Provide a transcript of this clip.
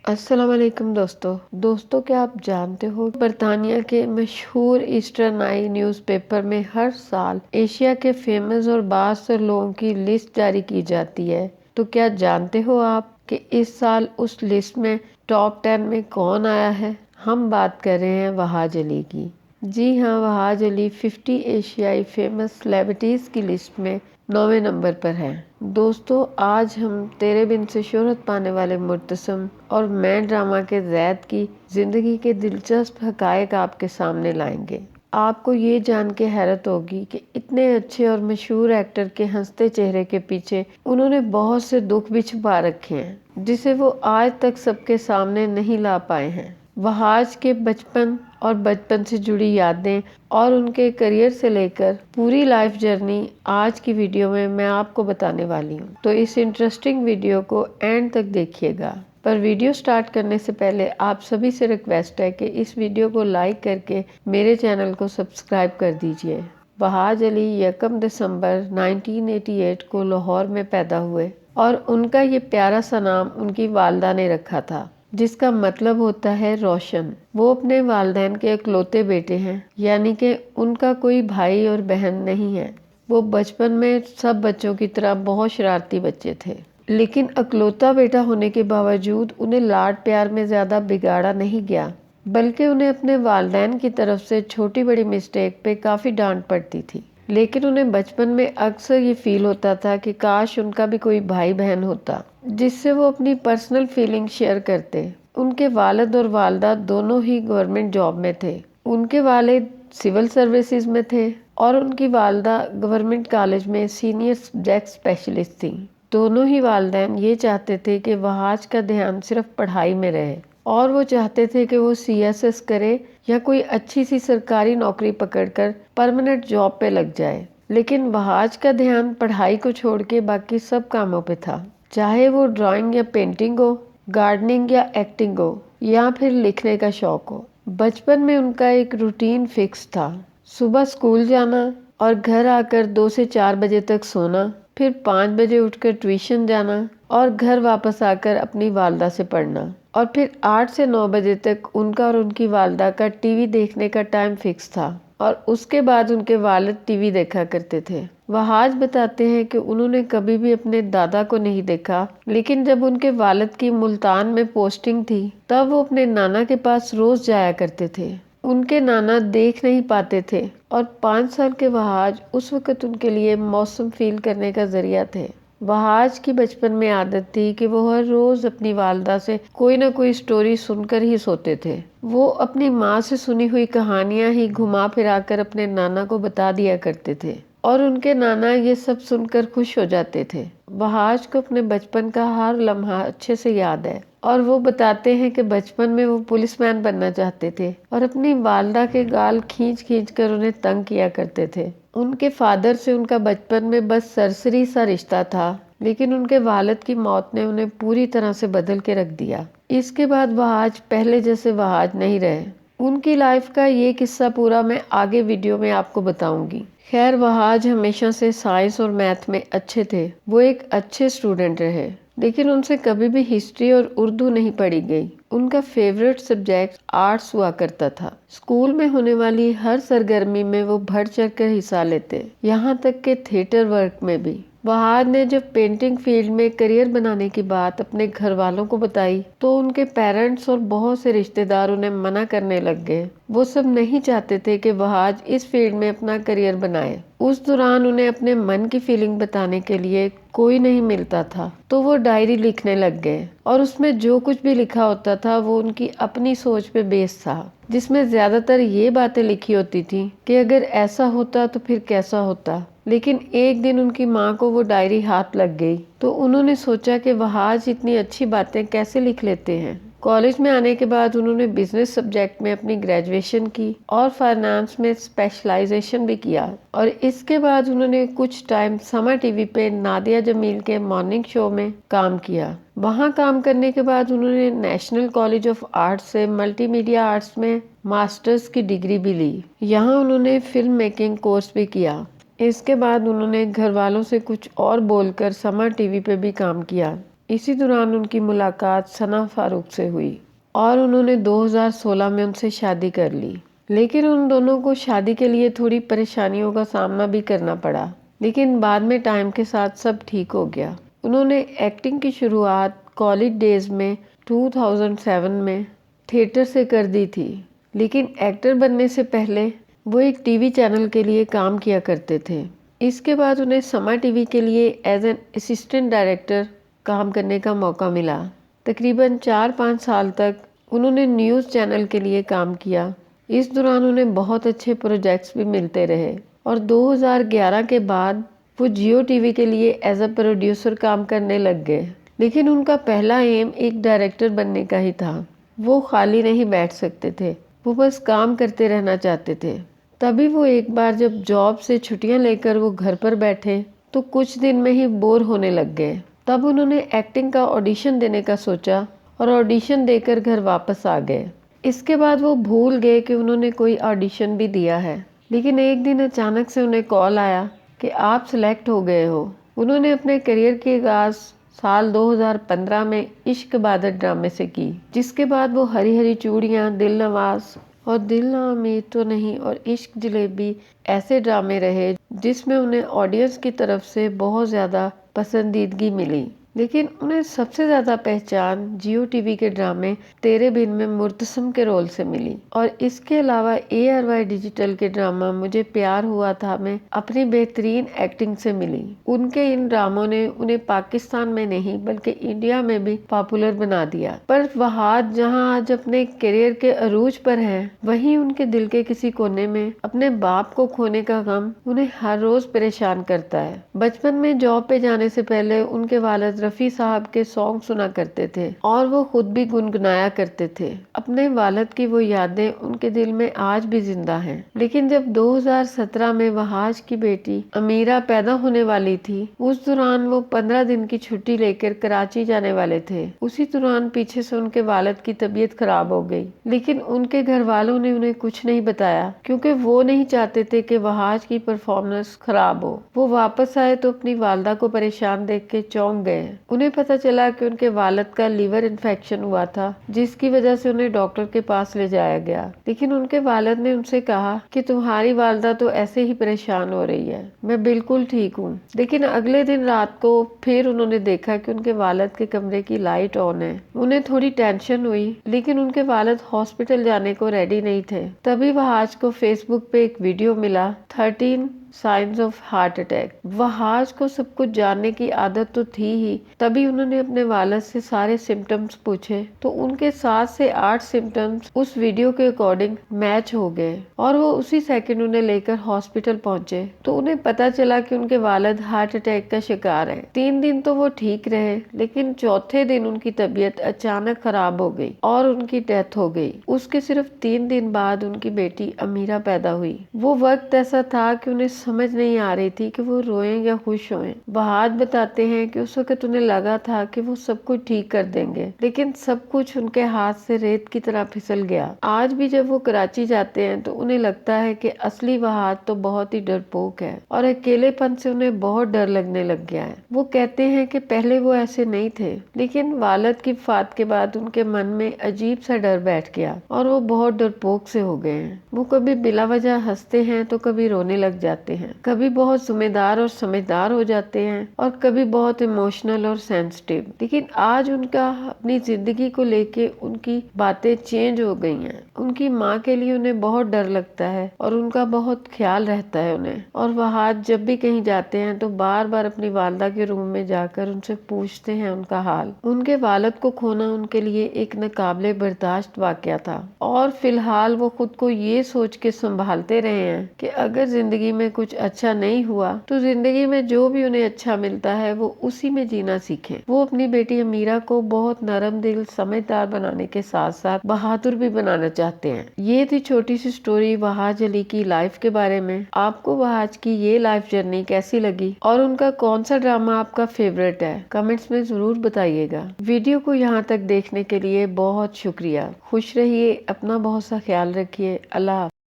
السلام علیکم دوستو کیا آپ جانتے ہو برطانیہ کے مشہور ایسٹرن آئی نیوز پیپر میں ہر سال ایشیا کے فیمس اور بااثر لوگوں کی لسٹ جاری کی جاتی ہے؟ تو کیا جانتے ہو آپ کہ اس سال اس لسٹ میں ٹاپ 10 میں کون آیا ہے؟ ہم بات کر رہے ہیں وہاج علی کی۔ جی ہاں، وہاج علی 50 ایشیائی فیمس سیلیبریٹیز کی لسٹ میں 9ویں نمبر پر ہے۔ دوستو، آج ہم تیرے بن سے شہرت پانے والے مرتسم اور مین ڈرامہ کے زید کی زندگی کے دلچسپ حقائق آپ کے سامنے لائیں گے۔ آپ کو یہ جان کے حیرت ہوگی کہ اتنے اچھے اور مشہور ایکٹر کے ہنستے چہرے کے پیچھے انہوں نے بہت سے دکھ بھی چھپا رکھے ہیں جسے وہ آج تک سب کے سامنے نہیں لا پائے ہیں۔ وہاج کے بچپن سے جڑی یادیں اور ان کے کریئر سے لے کر پوری لائف جرنی آج کی ویڈیو میں آپ کو بتانے والی ہوں، تو اس انٹرسٹنگ ویڈیو کو اینڈ تک دیکھیے گا۔ پر ویڈیو سٹارٹ کرنے سے پہلے آپ سبھی سے ریکویسٹ ہے کہ اس ویڈیو کو لائک کر کے میرے چینل کو سبسکرائب کر دیجئے۔ وہاج علی 1 دسمبر 1988 کو لاہور میں پیدا ہوئے اور ان کا یہ پیارا سا نام ان کی والدہ نے رکھا تھا، جس کا مطلب ہوتا ہے روشن۔ وہ اپنے والدین کے اکلوتے بیٹے ہیں، یعنی کہ ان کا کوئی بھائی اور بہن نہیں ہے۔ وہ بچپن میں سب بچوں کی طرح بہت شرارتی بچے تھے، لیکن اکلوتا بیٹا ہونے کے باوجود انہیں لاڈ پیار میں زیادہ بگاڑا نہیں گیا، بلکہ انہیں اپنے والدین کی طرف سے چھوٹی بڑی مسٹیک پہ کافی ڈانٹ پڑتی تھی۔ لیکن انہیں بچپن میں اکثر یہ فیل ہوتا تھا کہ کاش ان کا بھی کوئی بھائی بہن ہوتا جس سے وہ اپنی پرسنل فیلنگ شیئر کرتے۔ ان کے والد اور والدہ دونوں ہی گورنمنٹ جاب میں تھے۔ ان کے والد سول سروسز میں تھے اور ان کی والدہ گورنمنٹ کالج میں سینئر سبجیکٹ اسپیشلسٹ تھیں۔ دونوں ہی والدین یہ چاہتے تھے کہ وہاج کا دھیان صرف پڑھائی میں رہے اور وہ چاہتے تھے کہ وہ CSS کرے یا کوئی اچھی سی سرکاری نوکری پکڑ کر پرماننٹ جاب پہ لگ جائے۔ لیکن وہاج کا دھیان پڑھائی کو چھوڑ کے باقی سب کاموں پہ تھا، چاہے وہ ڈرائنگ یا پینٹنگ ہو، گارڈننگ یا ایکٹنگ ہو، یا پھر لکھنے کا شوق ہو۔ بچپن میں ان کا ایک روٹین فکس تھا: صبح اسکول جانا اور گھر آ کر 2 سے 4 بجے تک سونا، پھر 5 بجے اٹھ کر ٹیوشن جانا اور گھر واپس آ کر اپنی والدہ سے پڑھنا، اور پھر 8 سے 9 بجے تک ان کا اور ان کی والدہ کا ٹی وی دیکھنے کا ٹائم فکس تھا، اور اس کے بعد ان کے والد ٹی وی دیکھا کرتے تھے۔ وہاج بتاتے ہیں کہ انہوں نے کبھی بھی اپنے دادا کو نہیں دیکھا، لیکن جب ان کے والد کی ملتان میں پوسٹنگ تھی تب وہ اپنے نانا کے پاس روز جایا کرتے تھے۔ ان کے نانا دیکھ نہیں پاتے تھے اور 5 سال کے وہاج اس وقت ان کے لیے موسم فیل کرنے کا ذریعہ تھے۔ وہاج کی بچپن میں عادت تھی کہ وہ ہر روز اپنی والدہ سے کوئی نہ کوئی سٹوری سن کر ہی سوتے تھے۔ وہ اپنی ماں سے سنی ہوئی کہانیاں ہی گھما پھرا کر اپنے نانا کو بتا دیا کرتے تھے اور ان کے نانا یہ سب سن کر خوش ہو جاتے تھے۔ وہاج کو اپنے بچپن کا ہر لمحہ اچھے سے یاد ہے اور وہ بتاتے ہیں کہ بچپن میں وہ پولیس مین بننا چاہتے تھے اور اپنی والدہ کے گال کھینچ کھینچ کر انہیں تنگ کیا کرتے تھے۔ ان کے فادر سے ان کا بچپن میں بس سرسری سا رشتہ تھا، لیکن ان کے والد کی موت نے انہیں پوری طرح سے بدل کے رکھ دیا۔ اس کے بعد وہاج پہلے جیسے وہاج نہیں رہے۔ ان کی لائف کا یہ قصہ پورا میں آگے ویڈیو میں آپ کو بتاؤں گی۔ خیر، وہاج ہمیشہ سے سائنس اور میتھ میں اچھے تھے۔ وہ ایک اچھے اسٹوڈنٹ رہے، لیکن ان سے کبھی بھی ہسٹری اور اردو نہیں پڑھی گئی۔ ان کا فیورٹ سبجیکٹ آرٹس ہوا کرتا تھا۔ اسکول میں ہونے والی ہر سرگرمی میں وہ بڑھ چڑھ کر حصہ لیتے، یہاں تک کہ تھیٹر ورک میں بھی۔ وہاج نے جب پینٹنگ فیلڈ میں کریئر بنانے کی بات اپنے گھر والوں کو بتائی تو ان کے پیرنٹس اور بہت سے رشتہ دار انہیں منع کرنے لگ گئے۔ وہ سب نہیں چاہتے تھے کہ وہاج اس فیلڈ میں اپنا کریئر بنائے۔ اس دوران انہیں اپنے من کی فیلنگ بتانے کے لیے کوئی نہیں ملتا تھا، تو وہ ڈائری لکھنے لگ گئے اور اس میں جو کچھ بھی لکھا ہوتا تھا وہ ان کی اپنی سوچ پہ بیس تھا، جس میں زیادہ تر یہ باتیں لکھی ہوتی تھی کہ اگر ایسا ہوتا تو پھر کیسا ہوتا۔ لیکن ایک دن ان کی ماں کو وہ ڈائری ہاتھ لگ گئی تو انہوں نے سوچا کہ وہاج اتنی اچھی باتیں کیسے لکھ لیتے ہیں۔ کالج میں آنے کے بعد انہوں نے بزنس سبجیکٹ میں اپنی گریجویشن کی اور فائنانس میں اسپیشلائزیشن بھی کیا، اور اس کے بعد انہوں نے کچھ ٹائم سما ٹی وی پہ نادیہ جمیل کے مارننگ شو میں کام کیا۔ وہاں کام کرنے کے بعد انہوں نے نیشنل کالج آف آرٹس سے ملٹی میڈیا آرٹس میں ماسٹرز کی ڈگری بھی لی۔ یہاں انہوں نے فلم میکنگ کورس بھی کیا۔ اس کے بعد انہوں نے گھر والوں سے کچھ اور بول کر سما ٹی وی پہ بھی کام کیا۔ اسی دوران ان کی ملاقات ثنا فاروق سے ہوئی اور انہوں نے 2016 میں ان سے شادی کر لی، لیکن ان دونوں کو شادی کے لیے تھوڑی پریشانیوں کا سامنا بھی کرنا پڑا، لیکن بعد میں ٹائم کے ساتھ سب ٹھیک ہو گیا۔ انہوں نے ایکٹنگ کی شروعات کالج ڈیز میں 2007 میں تھیٹر سے کر دی تھی، لیکن ایکٹر بننے سے پہلے وہ ایک ٹی وی چینل کے لیے کام کیا کرتے تھے۔ اس کے بعد انہیں سما ٹی وی کے لیے ایز این اسسٹنٹ ڈائریکٹر کام کرنے کا موقع ملا۔ تقریباً 4-5 سال تک انہوں نے نیوز چینل کے لیے کام کیا۔ اس دوران انہیں بہت اچھے پروجیکٹس بھی ملتے رہے اور 2011 کے بعد وہ جیو ٹی وی کے لیے ایز اے پروڈیوسر کام کرنے لگ گئے، لیکن ان کا پہلا ایم ایک ڈائریکٹر بننے کا ہی تھا۔ وہ خالی نہیں بیٹھ سکتے تھے، وہ بس کام کرتے رہنا چاہتے تھے۔ تبھی وہ ایک بار جب جاب سے چھٹیاں لے کر وہ گھر پر بیٹھے تو کچھ دن میں ہی بور ہونے لگ گئے۔ تب انہوں نے ایکٹنگ کا آڈیشن دینے کا سوچا اور آڈیشن دے کر گھر واپس آ گئے۔ اس کے بعد وہ بھول گئے کہ انہوں نے کوئی آڈیشن بھی دیا ہے، لیکن ایک دن اچانک سے انہیں کال آیا کہ آپ سلیکٹ ہو گئے ہو۔ انہوں نے اپنے کیریئر کی آغاز سال 2015 میں عشق عبادت ڈرامے سے کی، جس کے بعد وہ ہری ہری چوڑیاں، دل نواز اور دل نا امید تو نہیں اور عشق جلیبی ایسے ڈرامے رہے جس میں انہیں آڈینس کی طرف سے بہت زیادہ پسندیدگی ملی۔ لیکن انہیں سب سے زیادہ پہچان جیو ٹی وی کے ڈرامے تیرے بن میں مرتسم کے رول سے ملی، اور اس کے علاوہ ARY ڈیجیٹل کے ڈرامہ مجھے پیار ہوا تھا میں اپنی بہترین ایکٹنگ سے ملی۔ ان کے ان ڈراموں نے انہیں پاکستان میں نہیں بلکہ انڈیا میں بھی پاپولر بنا دیا۔ پر وہاد جہاں آج اپنے کیریئر کے عروج پر ہیں، وہیں ان کے دل کے کسی کونے میں اپنے باپ کو کھونے کا غم انہیں ہر روز پریشان کرتا ہے۔ بچپن میں جاب پہ جانے سے پہلے ان کے والد رفیع صاحب کے سانگ سنا کرتے تھے اور وہ خود بھی گنگنایا کرتے تھے۔ اپنے والد کی وہ یادیں ان کے دل میں آج بھی زندہ ہیں۔ لیکن جب 2017 میں وہاج کی بیٹی امیرہ پیدا ہونے والی تھی، اس دوران وہ 15 دن کی چھٹی لے کر کراچی جانے والے تھے۔ اسی دوران پیچھے سے ان کے والد کی طبیعت خراب ہو گئی، لیکن ان کے گھر والوں نے انہیں کچھ نہیں بتایا کیونکہ وہ نہیں چاہتے تھے کہ وہاج کی پرفارمنس خراب ہو۔ وہ واپس آئے تو اپنی والدہ کو پریشان دیکھ کے چونک گئے۔ انہیں پتہ چلا کہ ان کے والد کا لیور انفیکشن ہوا تھا، جس کی وجہ سے انہیں ڈاکٹر کے پاس لے جایا گیا، لیکن ان کے والد نے ان سے کہا کہ تمہاری والدہ تو ایسے ہی پریشان ہو رہی ہے، میں بالکل ٹھیک ہوں۔ لیکن اگلے دن رات کو پھر انہوں نے دیکھا کہ ان کے والد کے کمرے کی لائٹ آن ہے۔ انہیں تھوڑی ٹینشن ہوئی، لیکن ان کے والد ہاسپٹل جانے کو ریڈی نہیں تھے۔ تبھی وہاج کو فیس بک پہ ایک ویڈیو ملا، 13 signs of heart attack. Wahaj کو سب کچھ جاننے کی عادت تو تھی ہی، تبھی انہوں نے اپنے والد سے سارے سمٹمز پوچھے تو ان کے 7 سے 8 سمٹمز اس ویڈیو کے اکارڈنگ میچ ہو گئے اور وہ اسی سیکنڈ انہیں لے کر ہاسپٹل پہنچے تو انہیں پتا چلا کہ ان کے والد ہارٹ اٹیک کا شکار ہیں۔ 3 دن تو وہ ٹھیک رہے، لیکن چوتھے دن ان کی طبیعت اچانک خراب ہو گئی اور ان کی ڈیتھ ہو گئی۔ اس کے صرف 3 دن بعد ان کی بیٹی امیرہ پیدا ہوئی۔ وہ وقت ایسا تھا کہ انہیں سمجھ نہیں آ رہی تھی کہ وہ روئیں یا خوش ہوئیں۔ وہاج بتاتے ہیں کہ اس وقت انہیں لگا تھا کہ وہ سب کچھ ٹھیک کر دیں گے، لیکن سب کچھ ان کے ہاتھ سے ریت کی طرح پھسل گیا۔ آج بھی جب وہ کراچی جاتے ہیں تو انہیں لگتا ہے کہ اصلی وہاج تو بہت ہی ڈرپوک ہے اور اکیلے پن سے انہیں بہت ڈر لگنے لگ گیا ہے۔ وہ کہتے ہیں کہ پہلے وہ ایسے نہیں تھے، لیکن والد کی وفات کے بعد ان کے من میں عجیب سا ڈر بیٹھ گیا اور وہ بہت ڈرپوک سے ہو گئے ہیں۔ وہ کبھی بلا وجہ ہنستے ہیں تو کبھی رونے لگ جاتے ہیں، کبھی بہت ذمہ دار اور سمجھدار ہو جاتے ہیں اور کبھی بہت ایموشنل اور سینسٹیو۔ لیکن آج ان کا اپنی زندگی کو لے کے ان کی باتیں چینج ہو گئی ہیں۔ ان کی ماں کے لیے انہیں بہت ڈر لگتا ہے اور ان کا بہت خیال رہتا ہے انہیں، اور وہ آج جب بھی کہیں جاتے ہیں تو بار بار اپنی والدہ کے روم میں جا کر ان سے پوچھتے ہیں ان کا حال۔ ان کے والد کو کھونا ان کے لیے ایک ناقابل برداشت واقعہ تھا، اور فی الحال وہ خود کو یہ سوچ کے سنبھالتے رہے ہیں کہ اگر زندگی میں کچھ اچھا نہیں ہوا تو زندگی میں جو بھی انہیں اچھا ملتا ہے وہ اسی میں جینا سیکھیں۔ وہ اپنی بیٹی امیرہ کو بہت نرم دل، سمجھدار بنانے کے ساتھ ساتھ بہادر بھی بنانا چاہتے ہیں۔ یہ تھی چھوٹی سی سٹوری وہاج علی کی لائف کے بارے میں۔ آپ کو وہاج کی یہ لائف جرنی کیسی لگی اور ان کا کون سا ڈرامہ آپ کا فیورٹ ہے؟ کمنٹس میں ضرور بتائیے گا۔ ویڈیو کو یہاں تک دیکھنے کے لیے بہت شکریہ۔ خوش رہیے، اپنا بہت سا خیال رکھیے۔ اللہ حافظ۔